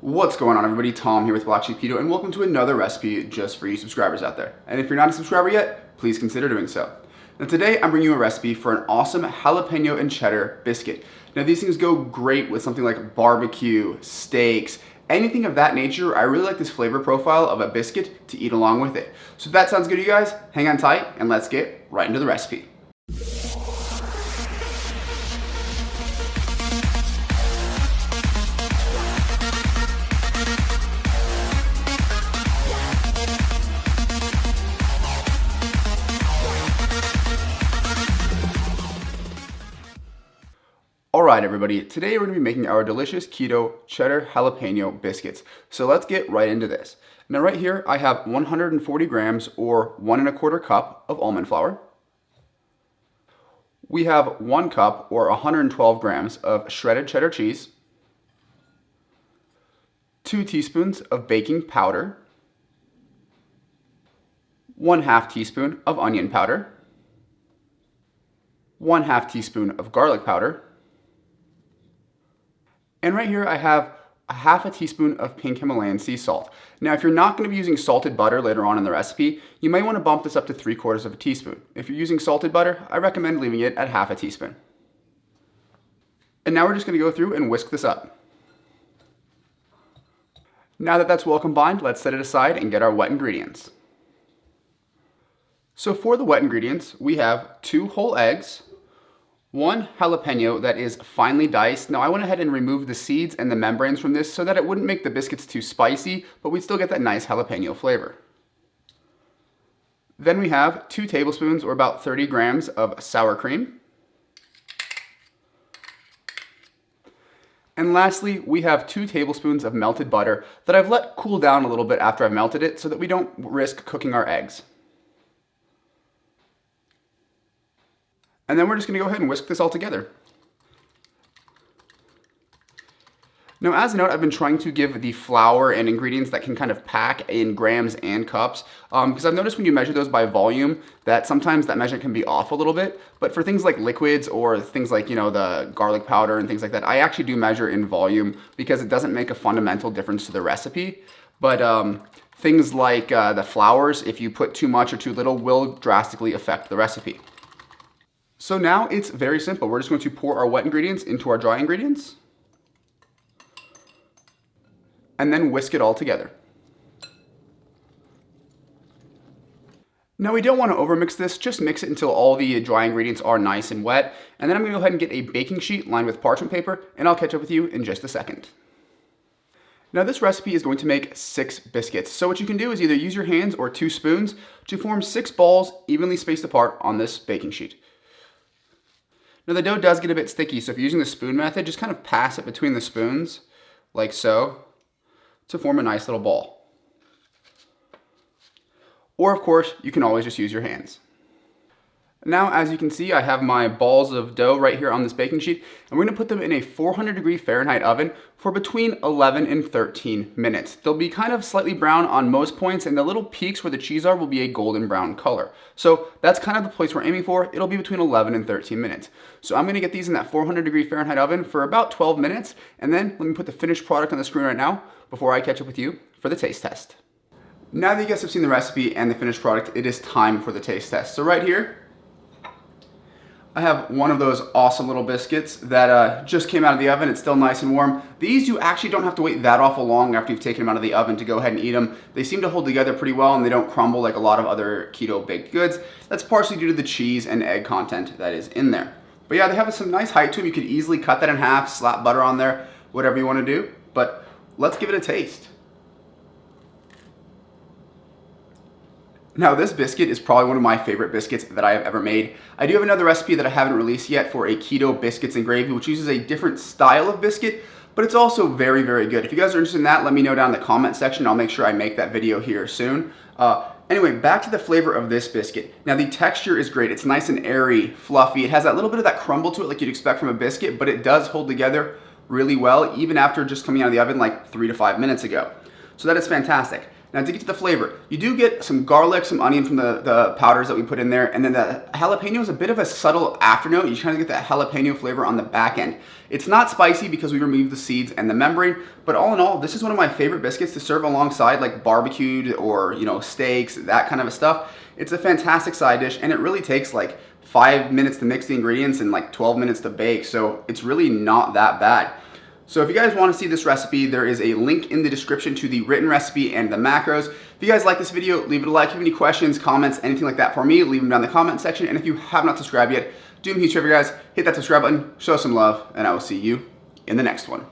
What's going on, everybody? Tom here with Black Sheep Keto, and welcome to another recipe just for you subscribers out there. And if you're not a subscriber yet, please consider doing so. Now today I'm bringing you a recipe for an awesome jalapeno and cheddar biscuit. Now these things go great with something like barbecue, steaks, anything of that nature. I really like this flavor profile of a biscuit to eat along with it. So if that sounds good to you guys, hang on tight and let's get right into the recipe. Alright everybody, today we're going to be making our delicious keto cheddar jalapeno biscuits. So let's get right into this. Now right here I have 140 grams or 1 1/4 cup of almond flour. We have 1 cup or 112 grams of shredded cheddar cheese. 2 teaspoons of baking powder. 1/2 teaspoon of onion powder. 1/2 teaspoon of garlic powder. And right here I have 1/2 teaspoon of pink Himalayan sea salt. Now if you're not going to be using salted butter later on in the recipe, you might want to bump this up to 3/4 teaspoon. If you're using salted butter, I recommend leaving it at 1/2 teaspoon. And now we're just going to go through and whisk this up. Now that that's well combined, let's set it aside and get our wet ingredients. So for the wet ingredients, we have 2 whole eggs, 1 jalapeno that is finely diced. Now I went ahead and removed the seeds and the membranes from this so that it wouldn't make the biscuits too spicy, but we'd still get that nice jalapeno flavor. Then we have 2 tablespoons or about 30 grams of sour cream. And lastly, we have 2 tablespoons of melted butter that I've let cool down a little bit after I've melted it so that we don't risk cooking our eggs. And then we're just going to go ahead and whisk this all together. Now as a note, I've been trying to give the flour and ingredients that can kind of pack in grams and cups, because I've noticed when you measure those by volume that sometimes that measurement can be off a little bit. But for things like liquids or things like, the garlic powder and things like that, I actually do measure in volume because it doesn't make a fundamental difference to the recipe. But things like the flours, if you put too much or too little, will drastically affect the recipe. So now it's very simple. We're just going to pour our wet ingredients into our dry ingredients and then whisk it all together. Now we don't want to overmix this, just mix it until all the dry ingredients are nice and wet. And then I'm going to go ahead and get a baking sheet lined with parchment paper, and I'll catch up with you in just a second. Now this recipe is going to make 6 biscuits. So what you can do is either use your hands or 2 spoons to form 6 balls evenly spaced apart on this baking sheet. Now the dough does get a bit sticky, so if you're using the spoon method, just kind of pass it between the spoons, like so, to form a nice little ball. Or of course, you can always just use your hands. Now, as you can see, I have my balls of dough right here on this baking sheet, and we're going to put them in a 400-degree Fahrenheit oven for between 11 and 13 minutes. They'll be kind of slightly brown on most points, and the little peaks where the cheese are will be a golden brown color. So that's kind of the place we're aiming for. It'll be between 11 and 13 minutes. So I'm going to get these in that 400-degree Fahrenheit oven for about 12 minutes, and then let me put the finished product on the screen right now before I catch up with you for the taste test. Now that you guys have seen the recipe and the finished product, it is time for the taste test. So right here, I have one of those awesome little biscuits that just came out of the oven. It's still nice and warm. These you actually don't have to wait that awful long after you've taken them out of the oven to go ahead and eat them. They seem to hold together pretty well and they don't crumble like a lot of other keto baked goods. That's partially due to the cheese and egg content that is in there. But yeah, they have some nice height to them. You could easily cut that in half, slap butter on there, whatever you want to do. But let's give it a taste. Now this biscuit is probably one of my favorite biscuits that I have ever made. I do have another recipe that I haven't released yet for a keto biscuits and gravy, which uses a different style of biscuit, but it's also very, very good. If you guys are interested in that, let me know down in the comment section. I'll make sure I make that video here soon. Anyway, back to the flavor of this biscuit. Now the texture is great. It's nice and airy, fluffy. It has that little bit of that crumble to it like you'd expect from a biscuit, but it does hold together really well, even after just coming out of the oven like 3 to 5 minutes ago. So that is fantastic. Now to get to the flavor, you do get some garlic, some onion from the powders that we put in there, and then the jalapeno is a bit of a subtle afternote. You kind of get that jalapeno flavor on the back end. It's not spicy because we removed the seeds and the membrane, but all in all, this is one of my favorite biscuits to serve alongside like barbecued or, you know, steaks, that kind of stuff. It's a fantastic side dish, and it really takes like 5 minutes to mix the ingredients and like 12 minutes to bake, so it's really not that bad. So if you guys want to see this recipe, there is a link in the description to the written recipe and the macros. If you guys like this video, leave it a like. If you have any questions, comments, anything like that for me, leave them down in the comment section. And if you have not subscribed yet, do me a huge favor, guys. Hit that subscribe button, show some love, and I will see you in the next one.